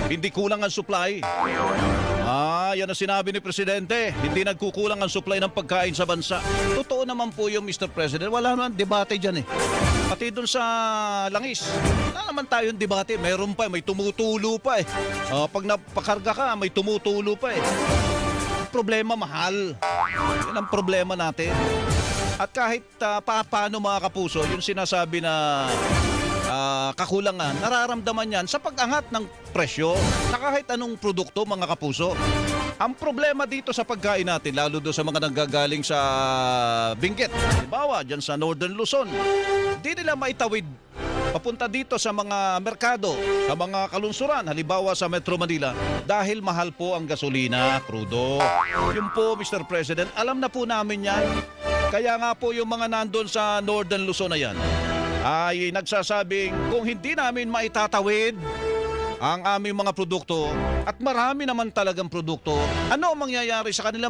Hindi kulang ang supply. Yan ang sinabi ni Presidente. Hindi nagkukulang ang supply ng pagkain sa bansa. Totoo naman po yung Mr. President. Wala naman debate dyan eh. Pati dun sa langis. Wala naman tayong debate. Meron pa, may tumutulo pa eh. Pag napakarga ka, may tumutulo pa eh. Problema, mahal. Yan ang problema natin. At kahit paano mga kapuso, yung sinasabi na kakulangan, nararamdaman yan sa pag-angat ng presyo na kahit anong produkto mga kapuso. Ang problema dito sa pagkain natin, lalo doon sa mga nanggagaling sa Benguet, halimbawa dyan sa Northern Luzon, di nila maitawid papunta dito sa mga merkado, sa mga kalunsuran, halimbawa sa Metro Manila, dahil mahal po ang gasolina, crudo. Yun po, Mr. President, alam na po namin yan. Kaya nga po yung mga nandun sa Northern Luzon na yan, ay nagsasabing kung hindi namin maitatawid ang aming mga produkto at marami naman talagang produkto, ano ang mangyayari sa kanila?